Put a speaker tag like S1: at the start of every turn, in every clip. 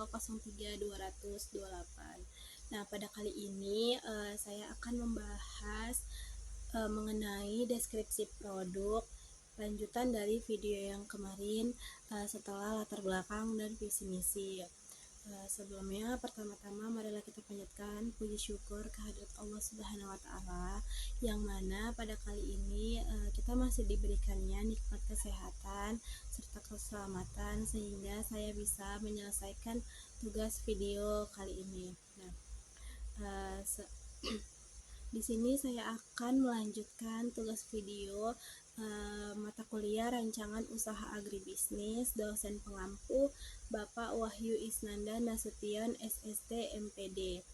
S1: 0203 228. Nah, pada kali ini saya akan membahas mengenai deskripsi produk, lanjutan dari video yang kemarin setelah latar belakang dan visi misi. Sebelumnya, pertama-tama marilah kita panjatkan puji syukur kehadirat Allah Subhanahu wa Ta'ala, yang mana pada kali ini kita masih diberikannya nikmat kesehatan serta keselamatan sehingga saya bisa menyelesaikan tugas video kali ini. Nah, di sini saya akan melanjutkan tugas video mata kuliah rancangan usaha agribisnis, dosen pengampu Bapak Wahyu Isnanda Nasution SST MPD.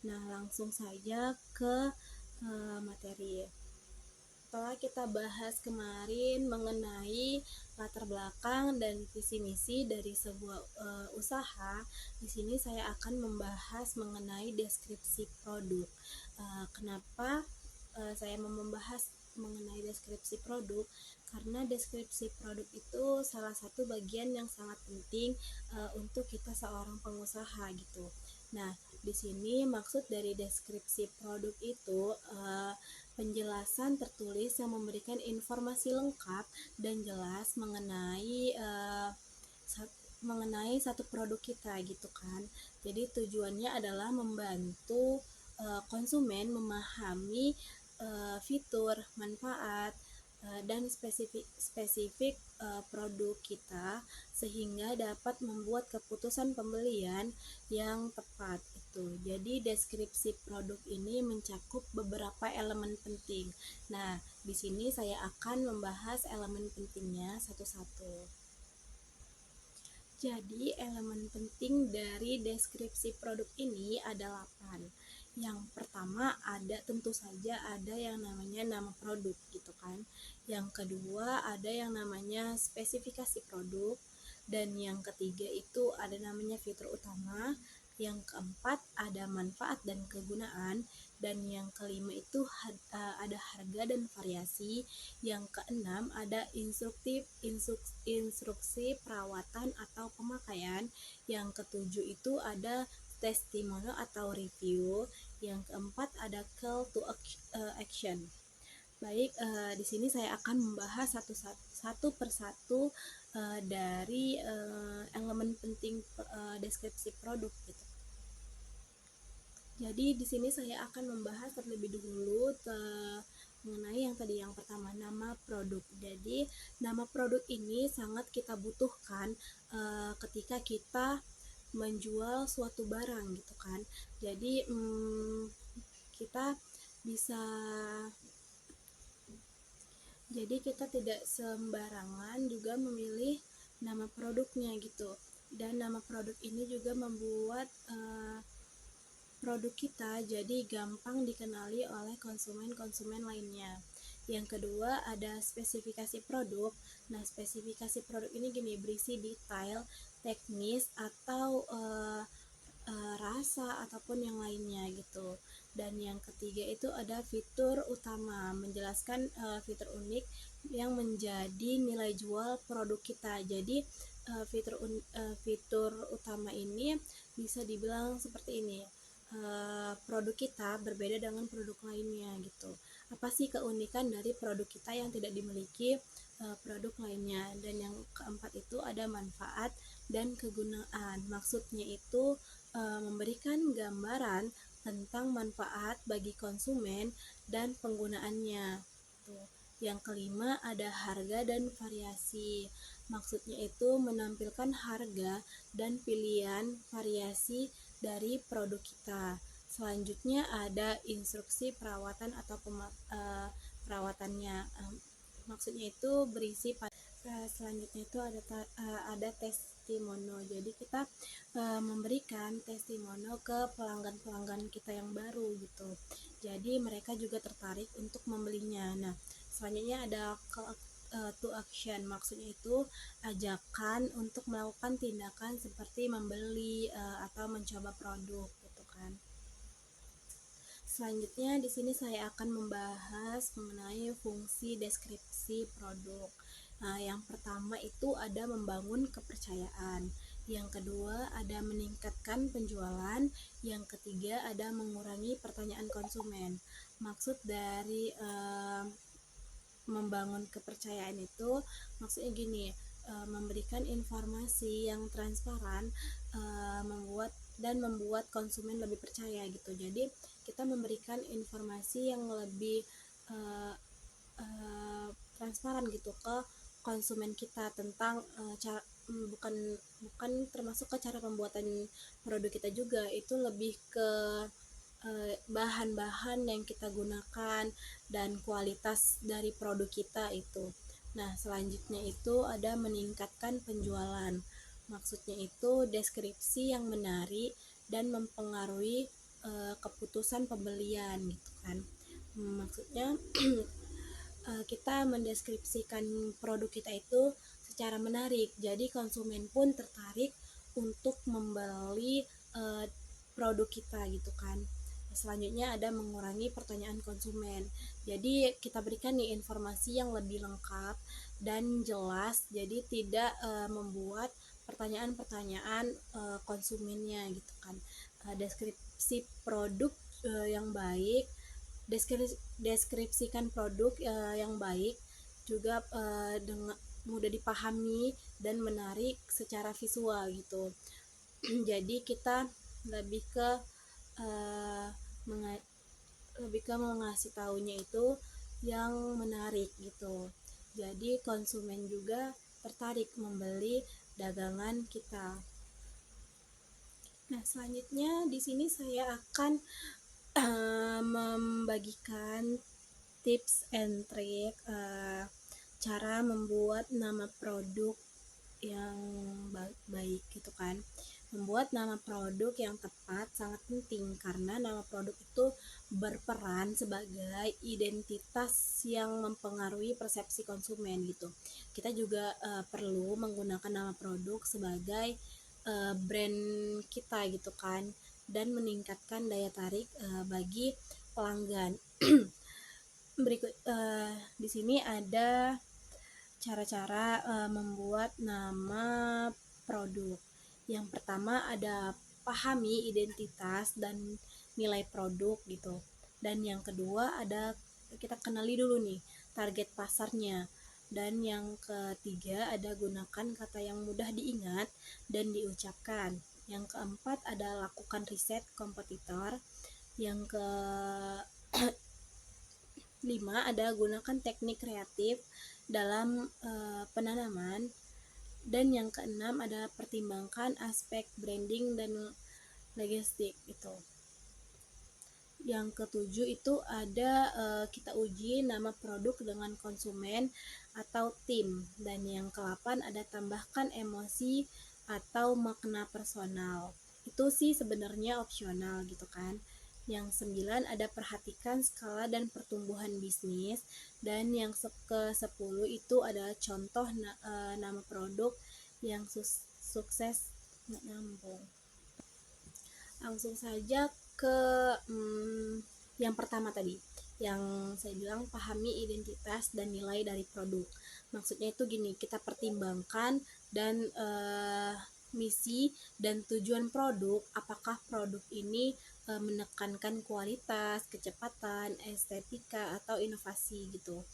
S1: Nah, langsung saja ke materi. Setelah kita bahas kemarin mengenai latar belakang dan visi misi dari sebuah usaha, di sini saya akan membahas mengenai deskripsi produk. Kenapa saya mau membahas mengenai deskripsi produk? Karena deskripsi produk itu salah satu bagian yang sangat penting untuk kita seorang pengusaha gitu. Nah, di sini maksud dari deskripsi produk itu penjelasan tertulis yang memberikan informasi lengkap dan jelas mengenai satu produk kita gitu kan. Jadi tujuannya adalah membantu konsumen memahami fitur, manfaat, dan spesifik produk kita sehingga dapat membuat keputusan pembelian yang tepat itu. Jadi deskripsi produk ini mencakup beberapa elemen penting. Nah, di sini saya akan membahas elemen pentingnya satu-satu. Jadi, elemen penting dari deskripsi produk ini ada 8. Yang pertama tentu saja ada yang namanya nama produk gitu kan. Yang kedua ada yang namanya spesifikasi produk, dan yang ketiga itu ada namanya fitur utama. Yang keempat ada manfaat dan kegunaan, dan yang kelima itu ada harga dan variasi. Yang keenam ada instruksi perawatan atau pemakaian. Yang ketujuh itu ada testimonial atau review. Yang keempat ada call to action. Baik, di sini saya akan membahas satu persatu dari elemen penting deskripsi produk gitu. Jadi di sini saya akan membahas terlebih dahulu mengenai yang pertama, nama produk. Jadi nama produk ini sangat kita butuhkan ketika kita menjual suatu barang gitu kan. Jadi kita tidak sembarangan juga memilih nama produknya gitu. Dan nama produk ini juga membuat produk kita jadi gampang dikenali oleh konsumen lainnya. Yang kedua ada spesifikasi produk. Nah, spesifikasi produk ini berisi detail, teknis, atau rasa ataupun yang lainnya gitu. Dan yang ketiga itu ada fitur utama, menjelaskan fitur unik yang menjadi nilai jual produk kita. Jadi fitur utama ini bisa dibilang seperti ini. Produk kita berbeda dengan produk lainnya gitu. Apa sih keunikan dari produk kita yang tidak dimiliki produk lainnya? Dan yang keempat itu ada manfaat dan kegunaan. Maksudnya itu memberikan gambaran tentang manfaat bagi konsumen dan penggunaannya. Tuh. Yang kelima ada harga dan variasi. Maksudnya itu menampilkan harga dan pilihan variasi dari produk kita. Selanjutnya ada instruksi perawatan atau perawatannya. Maksudnya itu berisi selanjutnya itu ada testimonial. Jadi kita memberikan testimonial ke pelanggan kita yang baru gitu. Jadi mereka juga tertarik untuk membelinya. Nah, selanjutnya ada call to action. Maksudnya itu ajakan untuk melakukan tindakan seperti membeli atau mencoba produk gitu kan. Selanjutnya di sini saya akan membahas mengenai fungsi deskripsi produk. Nah, yang pertama itu ada membangun kepercayaan. yang kedua ada meningkatkan penjualan, yang ketiga ada mengurangi pertanyaan konsumen. Maksud dari membangun kepercayaan itu maksudnya gini, memberikan informasi yang transparan, membuat konsumen lebih percaya gitu. Jadi kita memberikan informasi yang lebih uh, transparan gitu ke konsumen kita tentang cara, bukan bukan termasuk ke cara pembuatan produk kita juga, itu lebih ke bahan-bahan yang kita gunakan dan kualitas dari produk kita itu. Nah, selanjutnya itu ada meningkatkan penjualan. Maksudnya itu deskripsi yang menarik dan mempengaruhi keputusan pembelian gitu kan. Maksudnya kita mendeskripsikan produk kita itu secara menarik, jadi konsumen pun tertarik untuk membeli produk kita gitu kan. Selanjutnya ada mengurangi pertanyaan konsumen. Jadi kita berikan nih informasi yang lebih lengkap dan jelas, jadi tidak membuat pertanyaan-pertanyaan konsumennya gitu kan. Deskripsi produk yang baik, deskripsikan produk yang baik juga dengan mudah dipahami dan menarik secara visual gitu. Jadi kita lebih ke uh, mengasih taunya itu yang menarik gitu. Jadi konsumen juga tertarik membeli dagangan kita. Nah, selanjutnya di sini saya akan membagikan tips and trick cara membuat nama produk yang baik gitu kan. Membuat nama produk yang tepat sangat penting karena nama produk itu berperan sebagai identitas yang mempengaruhi persepsi konsumen gitu. Kita juga perlu menggunakan nama produk sebagai brand kita gitu kan, dan meningkatkan daya tarik bagi pelanggan. Berikut di sini ada cara-cara membuat nama produk. Yang pertama ada pahami identitas dan nilai produk gitu. Dan yang kedua ada kita kenali dulu nih target pasarnya. Dan yang ketiga ada gunakan kata yang mudah diingat dan diucapkan. Yang keempat ada lakukan riset kompetitor. Yang ke 5 ada gunakan teknik kreatif dalam penanaman. Dan yang keenam ada pertimbangkan aspek branding dan logistik gitu. Yang ketujuh itu ada kita uji nama produk dengan konsumen atau tim. Dan yang ke-8 ada tambahkan emosi atau makna personal. Itu sih sebenarnya opsional gitu kan. Yang 9 ada perhatikan skala dan pertumbuhan bisnis. Dan yang ke-10 itu ada contoh nama produk yang sukses. Nggak nyambung. Langsung saja ke yang pertama tadi, yang saya bilang pahami identitas dan nilai dari produk. Maksudnya itu gini, kita pertimbangkan dan misi dan tujuan produk, apakah produk ini menekankan kualitas, kecepatan, estetika, atau inovasi gitu.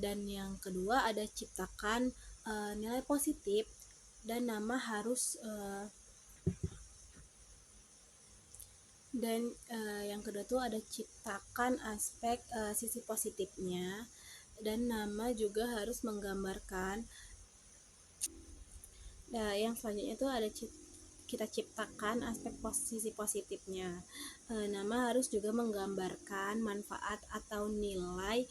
S1: Dan yang kedua ada ciptakan nilai positif dan nama harus dan yang kedua tuh ada ciptakan aspek sisi positifnya, dan nama juga harus menggambarkan. Nah, yang selanjutnya tuh ada kita ciptakan aspek sisi positifnya. Nama harus juga menggambarkan manfaat atau nilai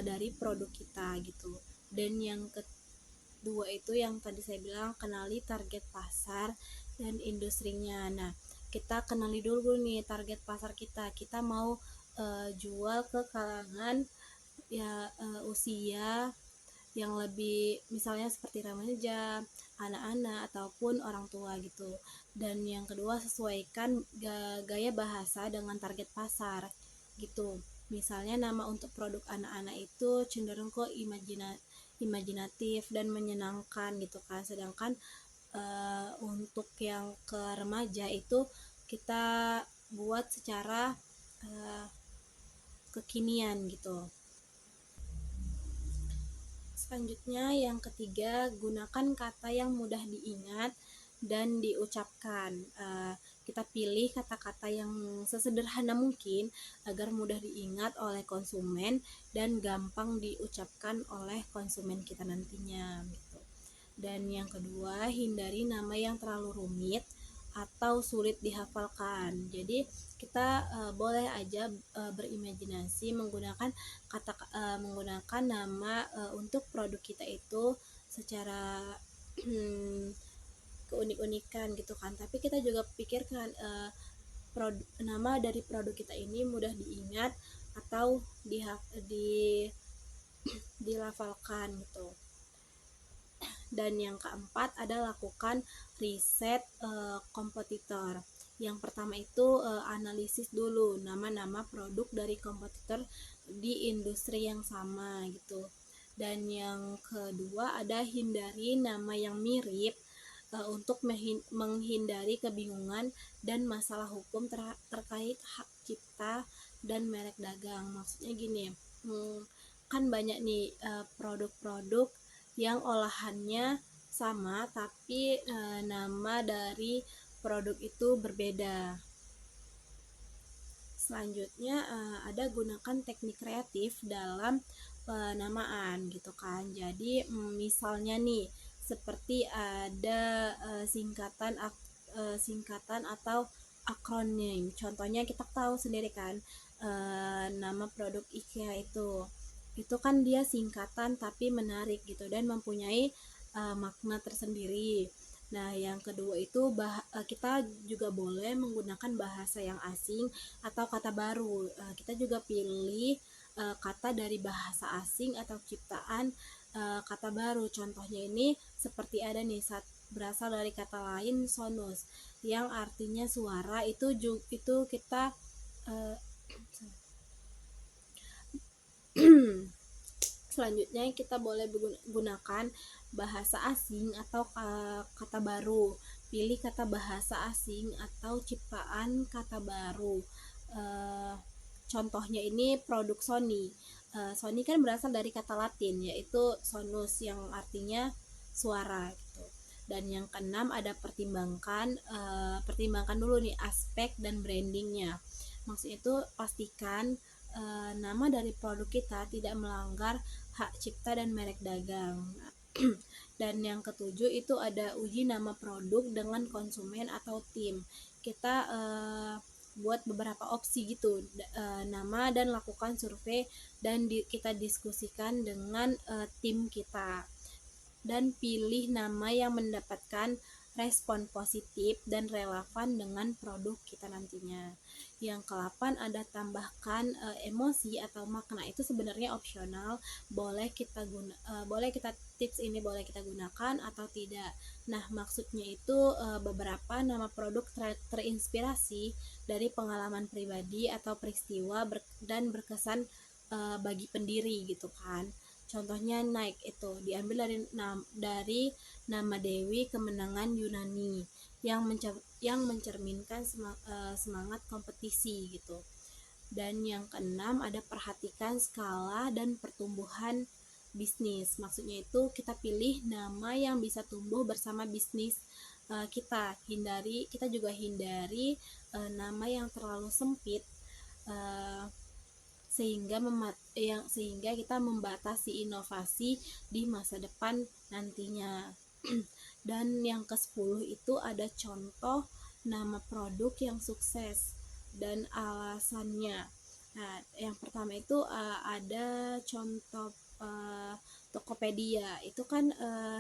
S1: dari produk kita gitu. Dan yang kedua itu yang tadi saya bilang, kenali target pasar dan industrinya. Nah, kita kenali dulu nih target pasar kita. Kita mau jual ke kalangan ya usia yang lebih, misalnya seperti remaja, anak-anak, ataupun orang tua gitu. Dan yang kedua, sesuaikan gaya bahasa dengan target pasar gitu. Misalnya nama untuk produk anak-anak itu cenderung ke imajinatif dan menyenangkan gitu kan. Sedangkan untuk yang ke remaja itu kita buat secara kekinian gitu. Selanjutnya yang ketiga, gunakan kata yang mudah diingat dan diucapkan. Kita pilih kata-kata yang sesederhana mungkin agar mudah diingat oleh konsumen dan gampang diucapkan oleh konsumen kita nantinya gitu. Dan yang kedua, hindari nama yang terlalu rumit atau sulit dihafalkan. Jadi kita boleh aja berimajinasi menggunakan nama untuk produk kita itu secara keunik-unikan gitu kan. Tapi kita juga pikirkan nama dari produk kita ini mudah diingat atau dilafalkan gitu. Dan yang keempat ada lakukan riset kompetitor. Yang pertama itu analisis dulu nama-nama produk dari kompetitor di industri yang sama gitu. Dan yang kedua ada hindari nama yang mirip untuk menghindari kebingungan dan masalah hukum terkait hak cipta dan merek dagang. Maksudnya gini, kan banyak nih produk-produk yang olahannya sama tapi nama dari produk itu berbeda. Selanjutnya ada gunakan teknik kreatif dalam penamaan gitu kan. Jadi misalnya nih seperti ada singkatan atau akronim. Contohnya kita tahu sendiri kan nama produk IKEA itu kan dia singkatan tapi menarik gitu dan mempunyai makna tersendiri. Nah, yang kedua itu kita juga boleh menggunakan bahasa yang asing atau kata baru. Kita juga pilih kata dari bahasa asing atau ciptaan kata baru. Contohnya ini seperti ada nih berasal dari kata lain sonus yang artinya suara itu kita selanjutnya kita boleh gunakan bahasa asing atau kata baru. Pilih kata bahasa asing atau ciptaan kata baru. Contohnya ini produk Sony. Sony kan berasal dari kata Latin yaitu sonus yang artinya suara gitu. Dan yang keenam ada pertimbangkan dulu nih aspek dan brandingnya. Maksudnya itu pastikan nama dari produk kita tidak melanggar hak cipta dan merek dagang. Dan yang ketujuh itu ada uji nama produk dengan konsumen atau tim. Kita buat beberapa opsi gitu nama dan lakukan survei dan kita diskusikan dengan tim kita. Dan pilih nama yang mendapatkan respon positif dan relevan dengan produk kita nantinya. Yang ke-8 ada tambahkan emosi atau makna. Itu sebenarnya opsional, boleh kita tips ini boleh kita gunakan atau tidak. Nah, maksudnya itu beberapa nama produk terinspirasi dari pengalaman pribadi atau peristiwa dan berkesan bagi pendiri gitu kan. Contohnya Nike itu diambil dari nama Dewi kemenangan Yunani yang mencerminkan semangat kompetisi gitu. Dan yang keenam ada perhatikan skala dan pertumbuhan bisnis. Maksudnya itu kita pilih nama yang bisa tumbuh bersama bisnis kita. Kita juga hindari nama yang terlalu sempit sehingga kita membatasi inovasi di masa depan nantinya. Dan yang ke-10 itu ada contoh nama produk yang sukses dan alasannya. Nah, yang pertama itu ada contoh Tokopedia. Itu kan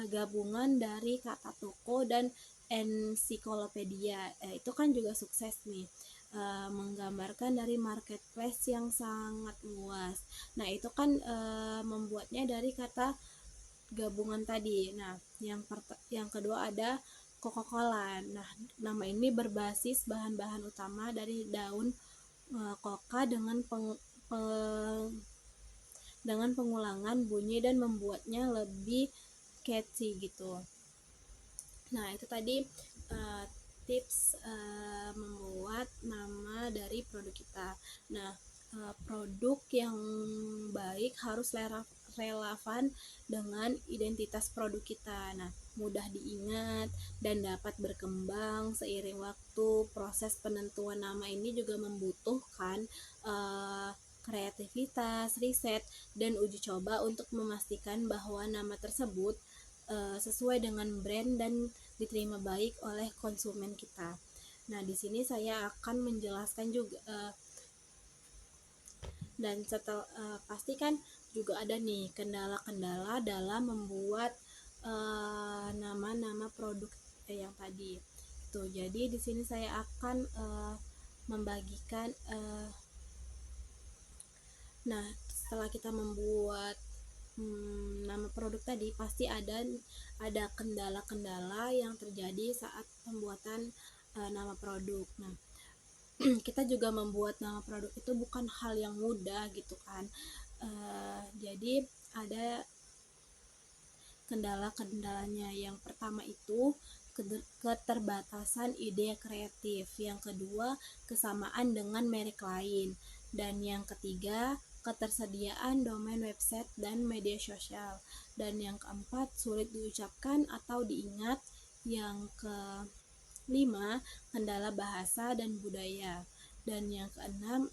S1: gabungan dari kata toko dan ensiklopedia. Itu kan juga sukses nih. Menggambarkan dari marketplace yang sangat luas. Nah, itu kan membuatnya dari kata gabungan tadi. Nah, yang kedua ada Coca-Cola. Nah, nama ini berbasis bahan-bahan utama dari daun coca dengan pengulangan bunyi dan membuatnya lebih catchy gitu. Nah, itu tadi uh, tips membuat nama dari produk kita. Nah, produk yang baik harus relevan dengan identitas produk kita. Nah, mudah diingat dan dapat berkembang seiring waktu. Proses penentuan nama ini juga membutuhkan kreativitas, riset, dan uji coba untuk memastikan bahwa nama tersebut sesuai dengan brand dan diterima baik oleh konsumen kita. Nah, di sini saya akan menjelaskan juga dan setelah pastikan juga ada nih kendala-kendala dalam membuat nama-nama produk yang tadi. Tuh, jadi di sini saya akan membagikan nah, setelah kita membuat nama produk tadi, pasti ada kendala-kendala yang terjadi saat pembuatan nama produk. Nah, kita juga membuat nama produk itu bukan hal yang mudah gitu kan. Jadi ada kendala-kendalanya. Yang pertama itu keterbatasan ide kreatif, yang kedua kesamaan dengan merek lain, dan yang ketiga ketersediaan domain website dan media sosial, dan yang keempat sulit diucapkan atau diingat, yang kelima kendala bahasa dan budaya, dan yang keenam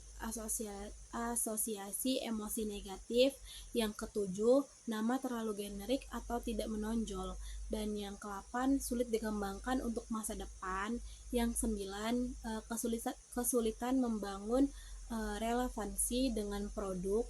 S1: asosiasi emosi negatif, yang ketujuh nama terlalu generik atau tidak menonjol, dan yang ke-8 sulit dikembangkan untuk masa depan, yang 9 kesulitan membangun relevansi dengan produk,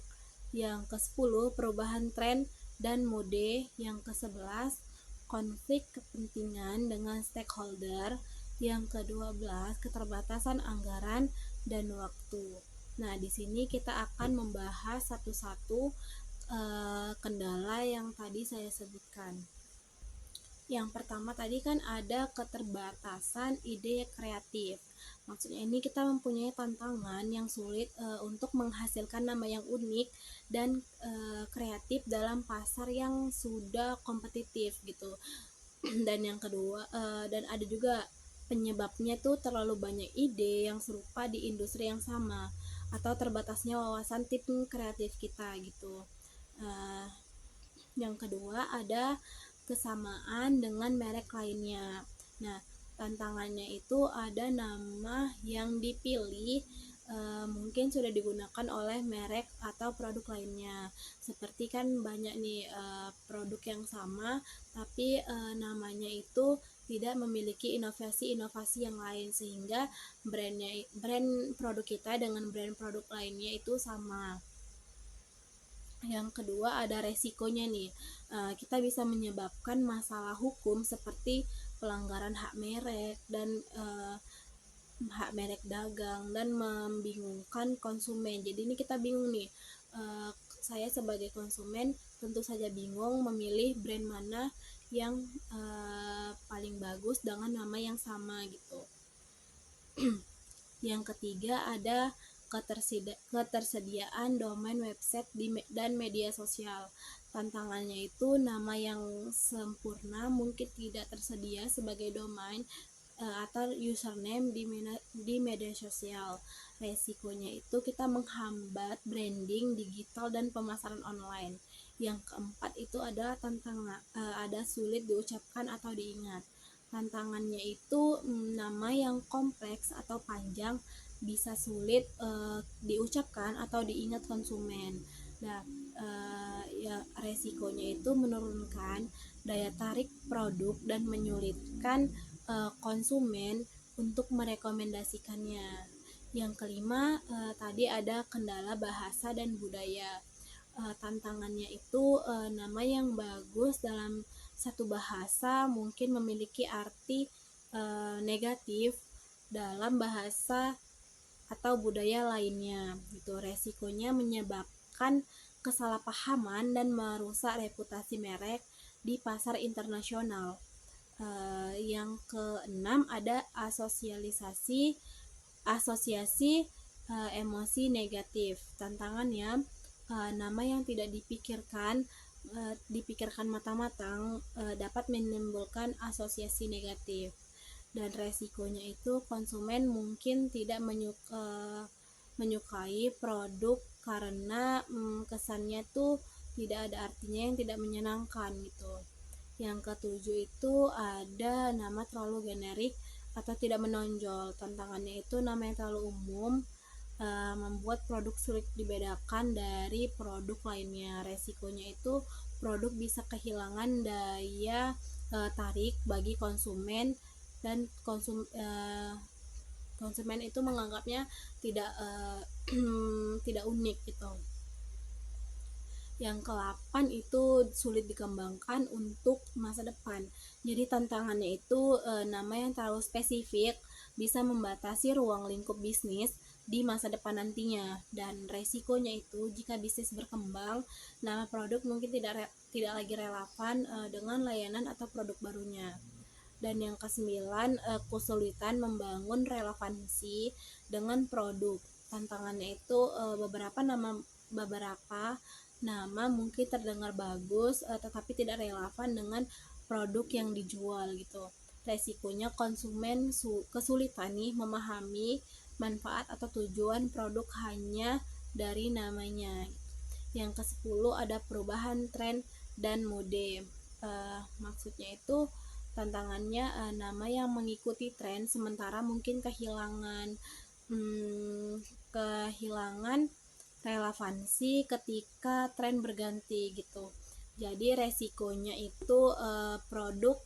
S1: yang ke-10 perubahan tren dan mode, yang ke-11 konflik kepentingan dengan stakeholder, yang ke-12 keterbatasan anggaran dan waktu. Nah, di sini kita akan membahas satu-satu kendala yang tadi saya sebutkan. Yang pertama tadi kan ada keterbatasan ide kreatif. Maksudnya ini kita mempunyai tantangan yang sulit untuk menghasilkan nama yang unik dan kreatif dalam pasar yang sudah kompetitif gitu. Dan yang kedua, dan ada juga penyebabnya tuh terlalu banyak ide yang serupa di industri yang sama atau terbatasnya wawasan tim kreatif kita gitu. Yang kedua ada kesamaan dengan merek lainnya. Nah, tantangannya itu ada nama yang dipilih mungkin sudah digunakan oleh merek atau produk lainnya. Seperti kan banyak nih produk yang sama tapi namanya itu tidak memiliki inovasi-inovasi yang lain, sehingga brand produk kita dengan brand produk lainnya itu sama. Yang kedua ada resikonya nih, kita bisa menyebabkan masalah hukum seperti pelanggaran hak merek dan hak merek dagang, dan membingungkan konsumen. Jadi ini kita bingung nih, saya sebagai konsumen tentu saja bingung memilih brand mana yang paling bagus dengan nama yang sama gitu. Yang ketiga ada ketersediaan domain website dan media sosial. Tantangannya itu nama yang sempurna mungkin tidak tersedia sebagai domain atau username di media sosial. Resikonya itu kita menghambat branding digital dan pemasaran online. Yang keempat itu ada ada sulit diucapkan atau diingat. Tantangannya itu nama yang kompleks atau panjang bisa sulit diucapkan atau diingat konsumen. Nah, ya resikonya itu menurunkan daya tarik produk dan menyulitkan konsumen untuk merekomendasikannya. Yang kelima tadi ada kendala bahasa dan budaya. Tantangannya itu nama yang bagus dalam satu bahasa mungkin memiliki arti negatif dalam bahasa atau budaya lainnya gitu. Resikonya menyebabkan kesalahpahaman dan merusak reputasi merek di pasar internasional. Yang keenam ada asosiasi emosi negatif. Tantangannya nama yang tidak dipikirkan dipikirkan matang-matang dapat menimbulkan asosiasi negatif. Dan resikonya itu konsumen mungkin tidak menyukai produk karena kesannya tuh tidak ada artinya, yang tidak menyenangkan gitu. Yang ketujuh itu ada nama terlalu generik atau tidak menonjol. Tantangannya itu nama yang terlalu umum membuat produk sulit dibedakan dari produk lainnya. Resikonya itu produk bisa kehilangan daya tarik bagi konsumen, dan konsumen itu menganggapnya tidak tidak unik gitu. Yang ke-8 itu sulit dikembangkan untuk masa depan. Jadi tantangannya itu nama yang terlalu spesifik bisa membatasi ruang lingkup bisnis di masa depan nantinya. Dan resikonya itu jika bisnis berkembang, nama produk mungkin tidak lagi relevan dengan layanan atau produk barunya. Dan yang ke-9, kesulitan membangun relevansi dengan produk. Tantangannya itu beberapa nama mungkin terdengar bagus tetapi tidak relevan dengan produk yang dijual gitu. Resikonya konsumen kesulitan nih memahami manfaat atau tujuan produk hanya dari namanya. Yang ke-10 ada perubahan tren dan mode. Maksudnya itu tantangannya nama yang mengikuti tren sementara mungkin kehilangan relevansi ketika tren berganti gitu. Jadi resikonya itu produk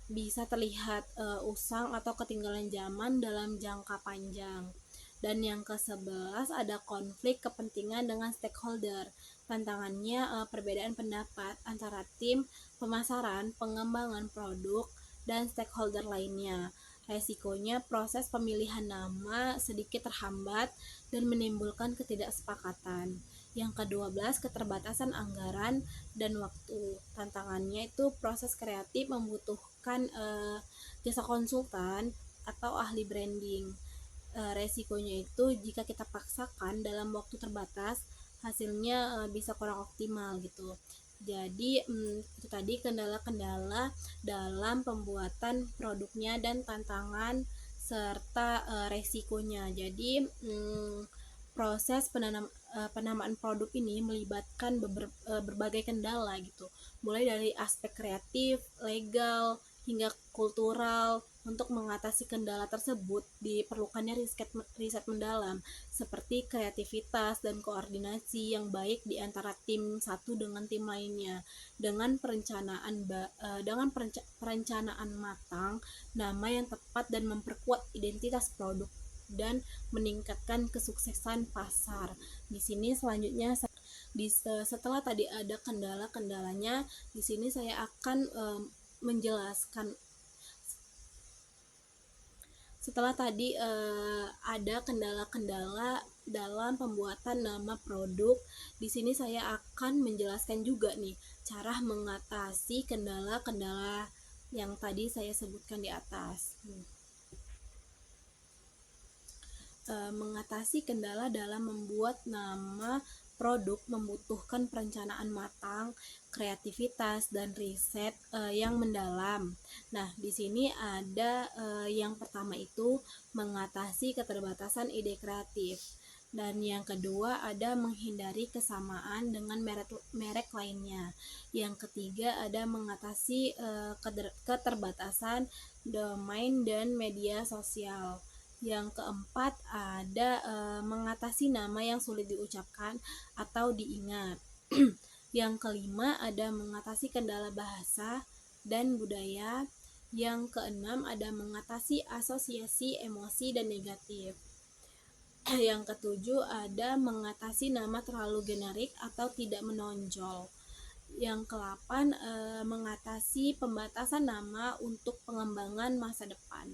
S1: bisa terlihat usang atau ketinggalan zaman dalam jangka panjang. Dan yang ke-11 ada konflik kepentingan dengan stakeholder. Tantangannya perbedaan pendapat antara tim pemasaran, pengembangan produk, dan stakeholder lainnya. Resikonya proses pemilihan nama sedikit terhambat dan menimbulkan ketidaksepakatan. Yang ke-12 keterbatasan anggaran dan waktu. Tantangannya itu proses kreatif membutuhkan jasa konsultan atau ahli branding. Resikonya itu jika kita paksakan dalam waktu terbatas, hasilnya bisa kurang optimal gitu. Jadi itu tadi kendala-kendala dalam pembuatan produknya dan tantangan serta resikonya. Jadi proses penamaan produk ini melibatkan berbagai kendala gitu, mulai dari aspek kreatif, legal, hingga kultural. Untuk mengatasi kendala tersebut diperlukannya riset mendalam seperti kreativitas dan koordinasi yang baik di antara tim satu dengan tim lainnya. Dengan perencanaan matang, nama yang tepat dan memperkuat identitas produk dan meningkatkan kesuksesan pasar. Di sini selanjutnya setelah tadi ada kendala-kendalanya, di sini saya akan menjelaskan. Setelah tadi ada kendala-kendala dalam pembuatan nama produk, di sini saya akan menjelaskan juga nih cara mengatasi kendala-kendala yang tadi saya sebutkan di atas. Mengatasi kendala dalam membuat nama produk membutuhkan perencanaan matang, kreativitas, dan riset yang mendalam. Nah, di sini ada yang pertama itu mengatasi keterbatasan ide kreatif. Dan yang kedua ada menghindari kesamaan dengan merek lainnya. Yang ketiga ada mengatasi keterbatasan domain dan media sosial. Yang keempat ada mengatasi nama yang sulit diucapkan atau diingat. Yang kelima ada mengatasi kendala bahasa dan budaya. Yang keenam ada mengatasi asosiasi emosi dan negatif. Yang ketujuh ada mengatasi nama terlalu generik atau tidak menonjol. Yang ke-8 mengatasi pembatasan nama untuk pengembangan masa depan.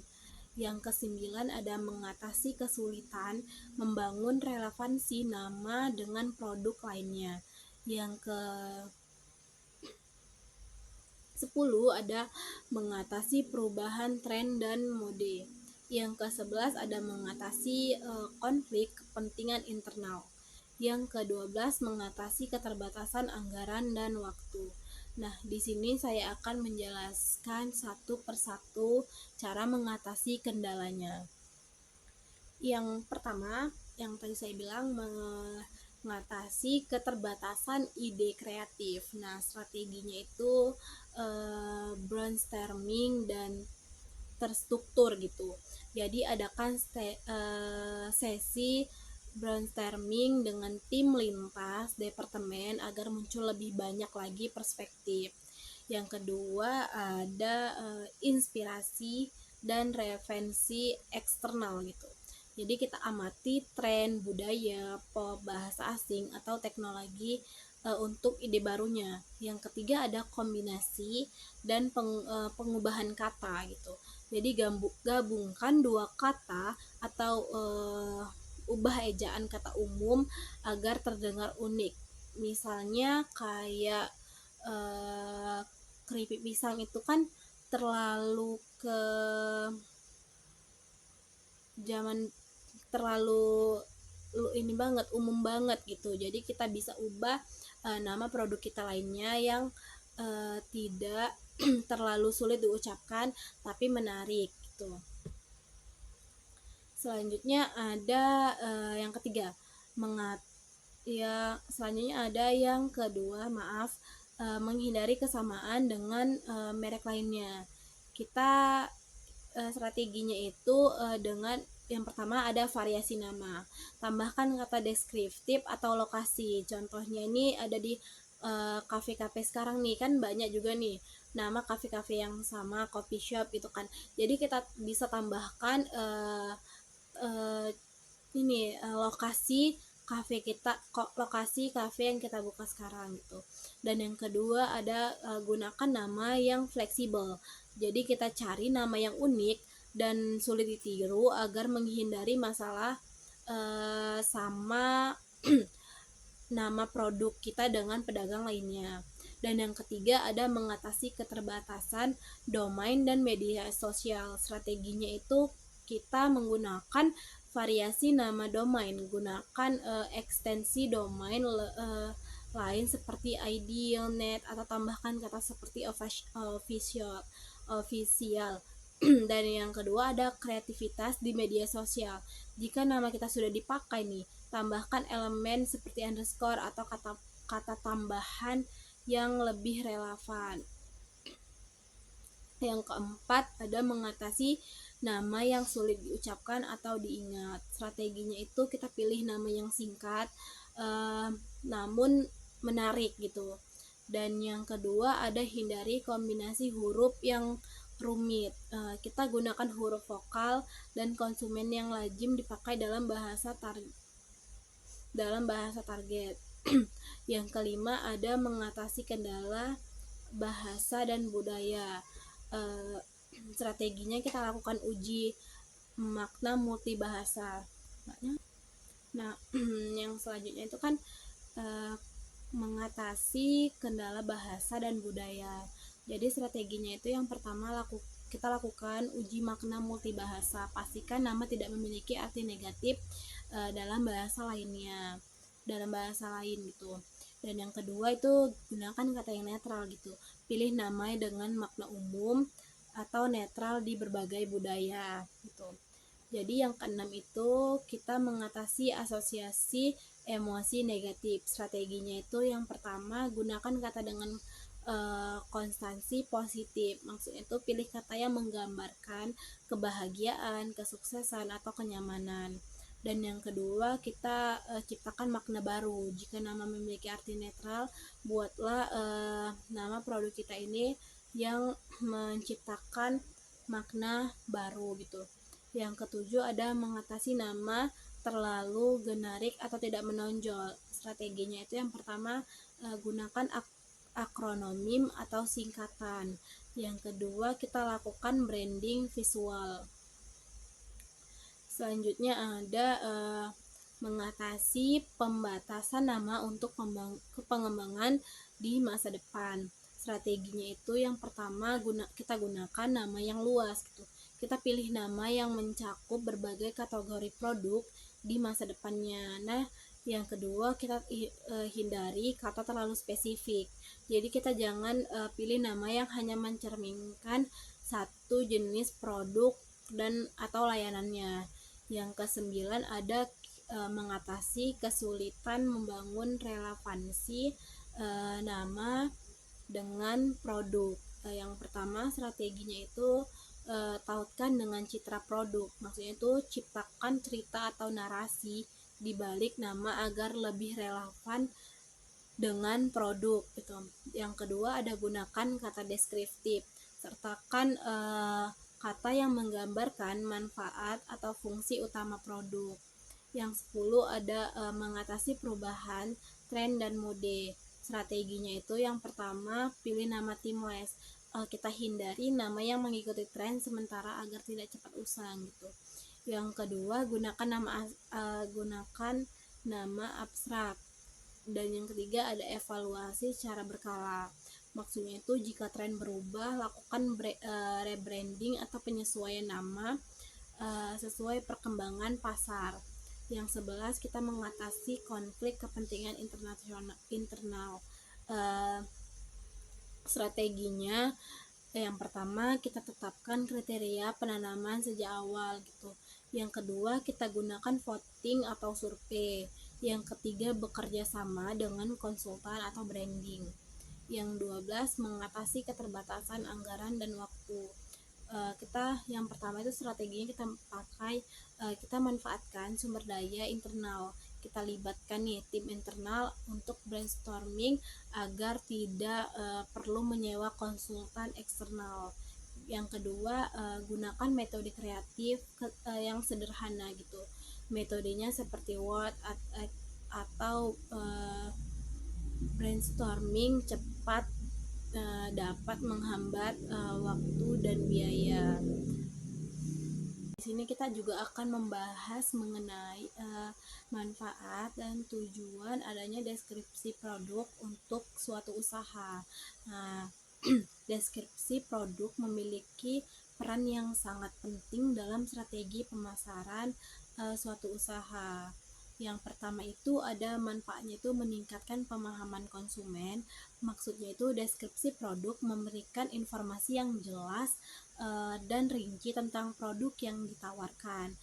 S1: Yang ke-9 ada mengatasi kesulitan membangun relevansi nama dengan produk lainnya. Yang ke-10 ada mengatasi perubahan tren dan mode. Yang ke-11 ada mengatasi konflik kepentingan internal. Yang ke-12, mengatasi keterbatasan anggaran dan waktu. Nah, di sini saya akan menjelaskan satu persatu cara mengatasi kendalanya. Yang pertama, yang tadi saya bilang, mengatasi keterbatasan ide kreatif. Nah, strateginya itu brainstorming dan terstruktur gitu. Jadi adakan sesi brainstorming dengan tim lintas departemen agar muncul lebih banyak lagi perspektif. Yang kedua ada inspirasi dan referensi eksternal gitu. Jadi kita amati tren, budaya, pop, bahasa asing atau teknologi untuk ide barunya. Yang ketiga ada kombinasi dan pengubahan kata gitu. Jadi gabungkan dua kata atau ubah ejaan kata umum agar terdengar unik. Misalnya kayak keripik pisang itu kan terlalu ke zaman terlalu ini banget, umum banget gitu. Jadi kita bisa ubah nama produk kita lainnya yang tidak terlalu sulit diucapkan tapi menarik gitu. Selanjutnya ada yang ketiga, selanjutnya ada yang kedua, menghindari kesamaan dengan merek lainnya. Kita strateginya itu dengan yang pertama ada variasi nama. Tambahkan kata deskriptif atau lokasi. Contohnya ini ada di kafe-kafe sekarang nih, kan banyak juga nih nama kafe-kafe yang sama, coffee shop gitu kan. Jadi kita bisa tambahkan lokasi kafe yang kita buka sekarang gitu. Dan yang kedua ada gunakan nama yang fleksibel. Jadi kita cari nama yang unik dan sulit ditiru agar menghindari masalah sama nama produk kita dengan pedagang lainnya. Dan yang ketiga ada mengatasi keterbatasan domain dan media sosial. Strateginya itu kita menggunakan variasi nama domain, gunakan ekstensi domain lain seperti idealnet atau tambahkan kata seperti official. Dan yang kedua ada kreativitas di media sosial. Jika nama kita sudah dipakai nih, tambahkan elemen seperti underscore atau kata tambahan yang lebih relevan. Yang keempat ada mengatasi nama yang sulit diucapkan atau diingat. Strateginya itu kita pilih nama yang singkat namun menarik gitu. Dan yang kedua ada hindari kombinasi huruf yang rumit. Kita gunakan huruf vokal dan konsonan yang lazim dipakai dalam bahasa target. Yang kelima ada mengatasi kendala bahasa dan budaya. Strateginya kita lakukan uji makna multibahasa. Nah, yang selanjutnya itu kan mengatasi kendala bahasa dan budaya. Jadi strateginya itu yang pertama kita lakukan uji makna multibahasa. Pastikan nama tidak memiliki arti negatif dalam bahasa lain gitu. Dan yang kedua itu gunakan kata yang netral gitu. Pilih nama dengan makna umum atau netral di berbagai budaya gitu. Jadi yang keenam itu kita mengatasi asosiasi emosi negatif. Strateginya itu yang pertama gunakan kata dengan konstansi positif. Maksudnya itu pilih kata yang menggambarkan kebahagiaan, kesuksesan atau kenyamanan. Dan yang kedua kita ciptakan makna baru. Jika nama memiliki arti netral, buatlah nama produk kita ini yang menciptakan makna baru gitu. Yang ketujuh ada mengatasi nama terlalu generik atau tidak menonjol. Strateginya itu yang pertama gunakan akronim atau singkatan. Yang kedua kita lakukan branding visual. Selanjutnya ada mengatasi pembatasan nama untuk pengembangan di masa depan. Strateginya itu yang pertama kita gunakan nama yang luas gitu. Kita pilih nama yang mencakup berbagai kategori produk di masa depannya. Nah, Yang kedua, kita hindari kata terlalu spesifik. Jadi kita jangan pilih nama yang hanya mencerminkan satu jenis produk dan atau layanannya. Yang kesembilan ada mengatasi kesulitan membangun relevansi nama dengan produk. Yang pertama, strateginya itu tautkan dengan citra produk. Maksudnya itu ciptakan cerita atau narasi di balik nama agar lebih relevan dengan produk gitu. Yang kedua ada gunakan kata deskriptif. Sertakan kata yang menggambarkan manfaat atau fungsi utama produk. Yang 10 ada mengatasi perubahan tren dan mode. Strateginya itu yang pertama pilih nama timeless. Kita hindari nama yang mengikuti tren sementara agar tidak cepat usang gitu. Yang kedua gunakan nama abstrak. Dan yang ketiga ada evaluasi secara berkala. Maksudnya itu jika tren berubah, lakukan rebranding atau penyesuaian nama sesuai perkembangan pasar. Yang 11 kita mengatasi konflik kepentingan internal. Strateginya yang pertama kita tetapkan kriteria penanaman sejak awal gitu. Yang kedua kita gunakan voting atau survei. Yang ketiga bekerja sama dengan konsultan atau branding. Yang 12 mengatasi keterbatasan anggaran dan waktu. Kita yang pertama itu strateginya kita pakai kita manfaatkan sumber daya internal. Kita libatkan nih tim internal untuk brainstorming agar tidak perlu menyewa konsultan eksternal. Yang kedua gunakan metode kreatif yang sederhana gitu. Metodenya seperti Word atau brainstorming cepat dapat menghambat waktu dan biaya. Di sini kita juga akan membahas mengenai manfaat dan tujuan adanya deskripsi produk untuk suatu usaha. Nah, deskripsi produk memiliki peran yang sangat penting dalam strategi pemasaran suatu usaha. Yang pertama itu ada manfaatnya itu meningkatkan pemahaman konsumen. Maksudnya itu deskripsi produk memberikan informasi yang jelas dan rinci tentang produk yang ditawarkan.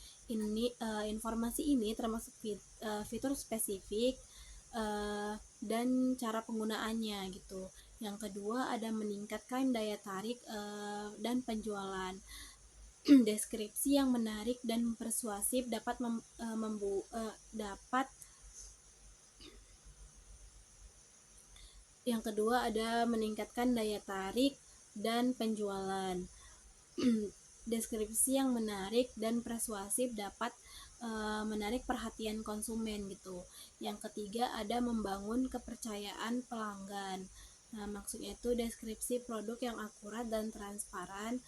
S1: Informasi ini termasuk fitur spesifik dan cara penggunaannya gitu. Yang kedua ada meningkatkan daya tarik dan penjualan. Deskripsi yang menarik dan persuasif dapat yang kedua ada meningkatkan daya tarik dan penjualan. Deskripsi yang menarik dan persuasif dapat menarik perhatian konsumen gitu. Yang ketiga ada membangun kepercayaan pelanggan. Nah, maksudnya itu deskripsi produk yang akurat dan transparan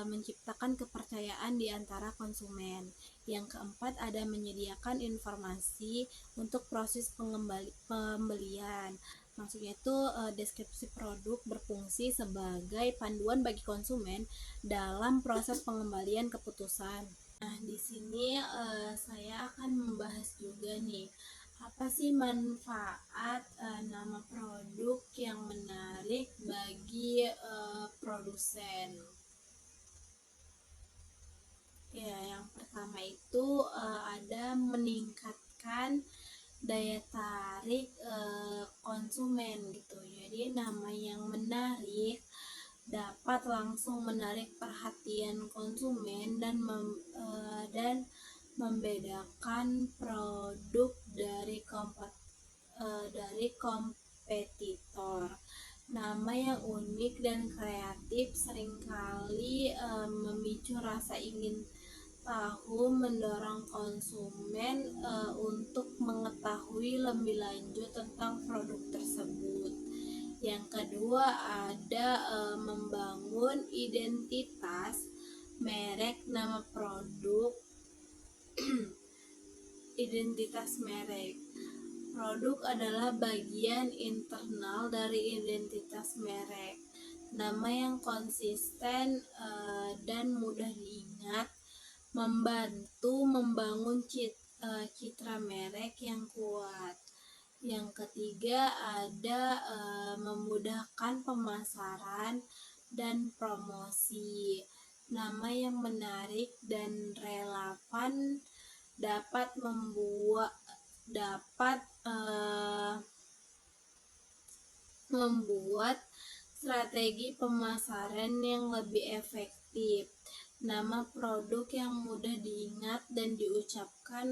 S1: menciptakan kepercayaan di antara konsumen. Yang keempat ada menyediakan informasi untuk proses pembelian. Maksudnya itu deskripsi produk berfungsi sebagai panduan bagi konsumen dalam proses pengembalian keputusan. Nah, di sini saya akan membahas juga nih apa sih manfaat nama produk yang menarik bagi produsen. Ya, yang pertama itu ada meningkatkan daya tarik konsumen gitu. Jadi nama yang menarik dapat langsung menarik perhatian konsumen dan membedakan produk dari kompetitor. Nama yang unik dan kreatif seringkali memicu rasa ingin tahu, mendorong konsumen untuk mengetahui lebih lanjut tentang produk tersebut. Yang kedua ada membangun identitas merek nama produk. Identitas merek. Produk adalah bagian internal dari identitas merek. Nama yang konsisten dan mudah diingat membantu membangun citra merek yang kuat. Yang ketiga ada memudahkan pemasaran dan promosi. Nama yang menarik dan relevan dapat membuat strategi pemasaran yang lebih efektif. Nama produk yang mudah diingat dan diucapkan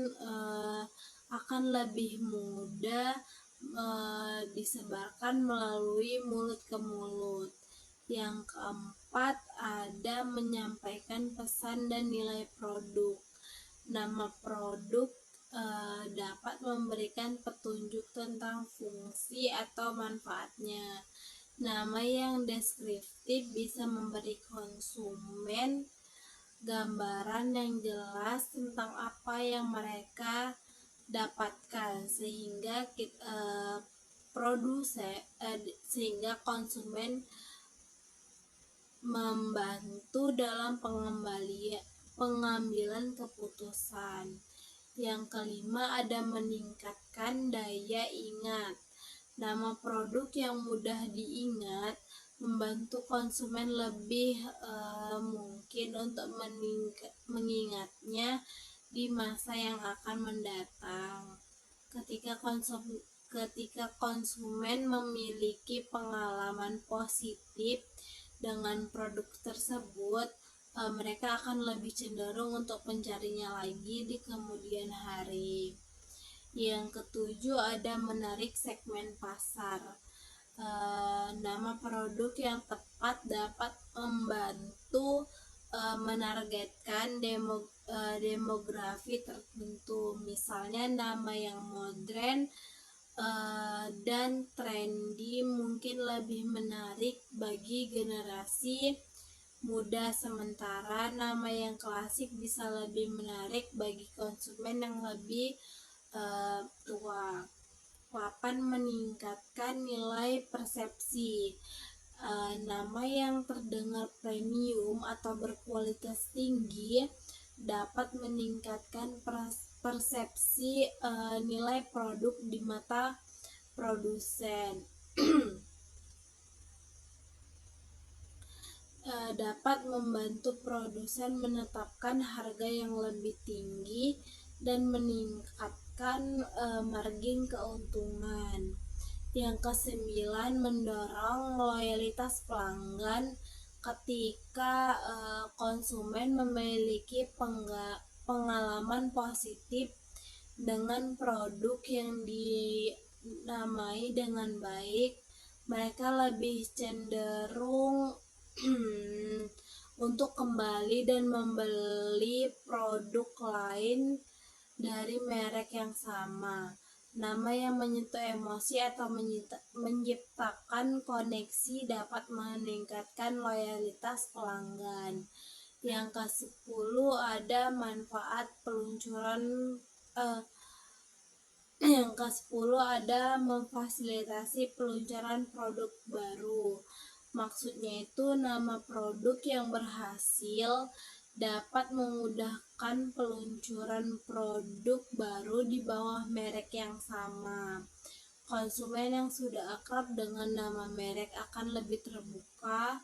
S1: akan lebih mudah disebarkan melalui mulut ke mulut. Yang keempat ada menyampaikan pesan dan nilai produk. Nama produk dapat memberikan petunjuk tentang fungsi atau manfaatnya. Nama yang deskriptif bisa memberi konsumen gambaran yang jelas tentang apa yang mereka dapatkan, sehingga konsumen membantu dalam pengambilan keputusan. Yang kelima ada meningkatkan daya ingat. Nama produk yang mudah diingat membantu konsumen lebih mungkin untuk mengingatnya di masa yang akan mendatang. Ketika konsumen memiliki pengalaman positif dengan produk tersebut, mereka akan lebih cenderung untuk mencarinya lagi di kemudian hari. Yang ketujuh ada menarik segmen pasar. Nama produk yang tepat dapat membantu menargetkan demografi tertentu. Misalnya nama yang modern dan trendy mungkin lebih menarik bagi generasi muda, sementara nama yang klasik bisa lebih menarik bagi konsumen yang lebih tua. 8. Meningkatkan nilai persepsi. Nama yang terdengar premium atau berkualitas tinggi dapat meningkatkan persepsi nilai produk di mata produsen. Dapat membantu produsen menetapkan harga yang lebih tinggi dan meningkatkan margin keuntungan. Yang kesembilan, mendorong loyalitas pelanggan. Ketika konsumen memiliki pengalaman positif dengan produk yang dinamai dengan baik, mereka lebih cenderung untuk kembali dan membeli produk lain dari merek yang sama. Nama yang menyentuh emosi atau menciptakan koneksi dapat meningkatkan loyalitas pelanggan. Yang ke-10 ada manfaat peluncuran yang ke-10 ada memfasilitasi peluncuran produk baru. Maksudnya itu nama produk yang berhasil dapat memudahkan peluncuran produk baru di bawah merek yang sama. Konsumen yang sudah akrab dengan nama merek akan lebih terbuka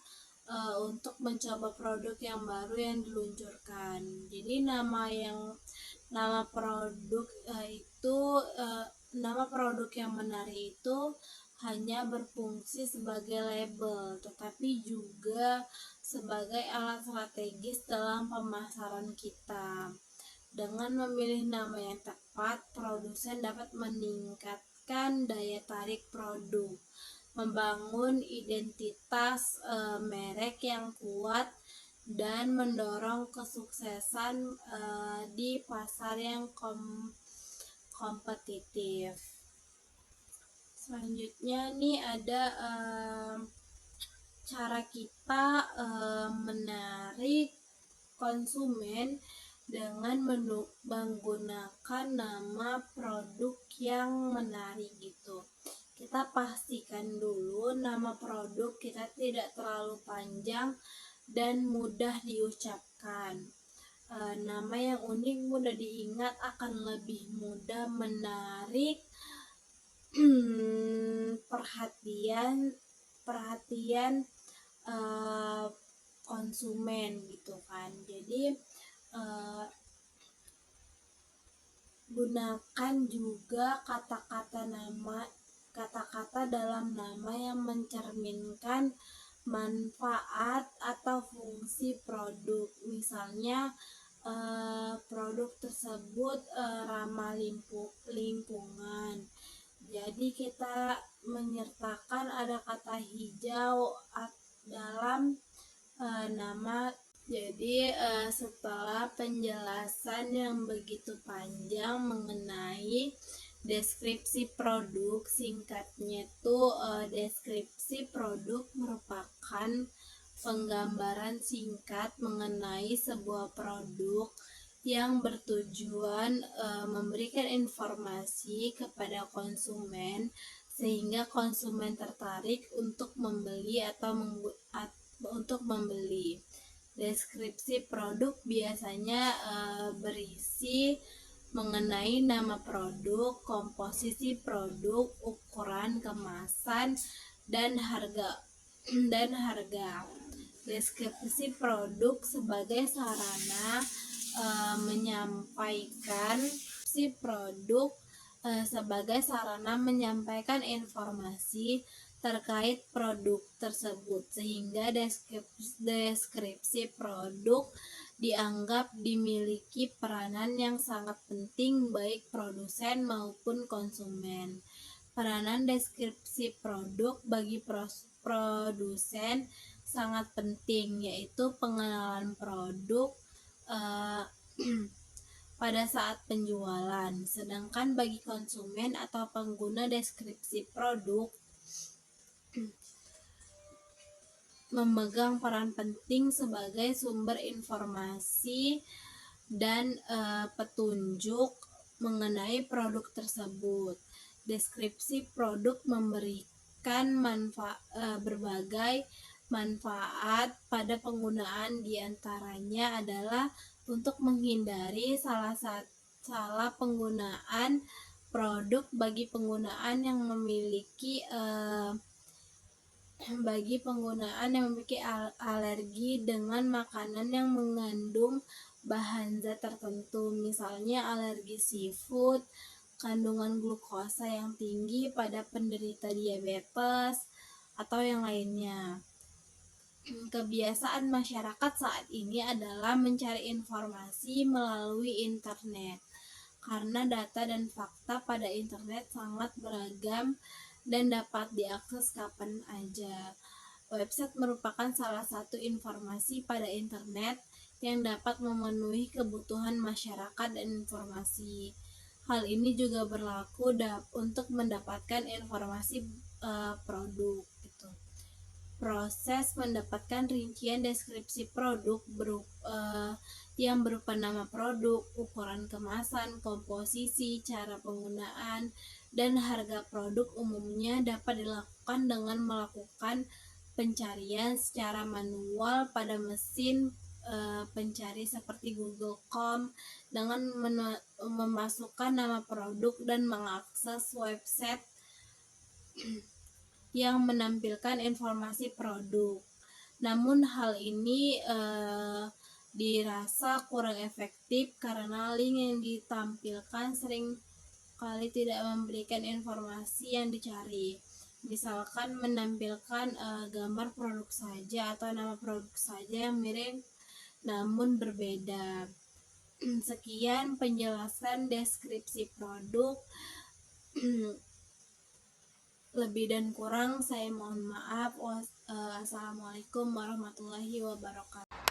S1: untuk mencoba produk yang baru yang diluncurkan. Jadi nama produk yang menarik itu hanya berfungsi sebagai label, tetapi juga sebagai alat strategis dalam pemasaran kita. Dengan memilih nama yang tepat, produsen dapat meningkatkan daya tarik produk, membangun identitas merek yang kuat, dan mendorong kesuksesan di pasar yang kompetitif. Selanjutnya nih ada cara kita menarik konsumen dengan menggunakan nama produk yang menarik gitu. Kita pastikan dulu nama produk kita tidak terlalu panjang dan mudah diucapkan. Nama yang unik, mudah diingat akan lebih mudah menarik perhatian konsumen gitu kan. Jadi gunakan juga kata-kata dalam nama yang mencerminkan manfaat atau fungsi produk. Misalnya produk tersebut ramah lingkungan. Jadi kita menyertakan ada kata hijau dalam nama. Jadi setelah penjelasan yang begitu panjang mengenai deskripsi produk, singkatnya itu deskripsi produk merupakan penggambaran singkat mengenai sebuah produk yang bertujuan memberikan informasi kepada konsumen sehingga konsumen tertarik untuk membeli atau untuk membeli. Deskripsi produk biasanya berisi mengenai nama produk, komposisi produk, ukuran, kemasan, dan harga. Deskripsi produk sebagai sarana menyampaikan informasi terkait produk tersebut, sehingga deskripsi produk dianggap dimiliki peranan yang sangat penting baik produsen maupun konsumen. Peranan deskripsi produk bagi produsen sangat penting, yaitu pengenalan produk pada saat penjualan. Sedangkan bagi konsumen atau pengguna, deskripsi produk memegang peran penting sebagai sumber informasi dan petunjuk mengenai produk tersebut. Deskripsi produk memberikan berbagai manfaat pada penggunaan, diantaranya adalah untuk menghindari salah penggunaan produk bagi penggunaan yang memiliki alergi dengan makanan yang mengandung bahan zat tertentu, misalnya alergi seafood, kandungan glukosa yang tinggi pada penderita diabetes, atau yang lainnya. Kebiasaan masyarakat saat ini adalah mencari informasi melalui internet, karena data dan fakta pada internet sangat beragam dan dapat diakses kapan aja. Website merupakan salah satu informasi pada internet yang dapat memenuhi kebutuhan masyarakat dan informasi. Hal ini juga berlaku untuk mendapatkan informasi produk gitu. Proses mendapatkan rincian deskripsi produk yang berupa nama produk, ukuran kemasan, komposisi, cara penggunaan, dan harga produk umumnya dapat dilakukan dengan melakukan pencarian secara manual pada mesin pencari seperti Google.com dengan memasukkan nama produk dan mengakses website yang menampilkan informasi produk. Namun hal ini dirasa kurang efektif karena link yang ditampilkan sering kali tidak memberikan informasi yang dicari. Misalkan menampilkan gambar produk saja atau nama produk saja yang mirip namun berbeda. Sekian penjelasan deskripsi produk. Lebih dan kurang saya mohon maaf. Assalamualaikum warahmatullahi wabarakatuh.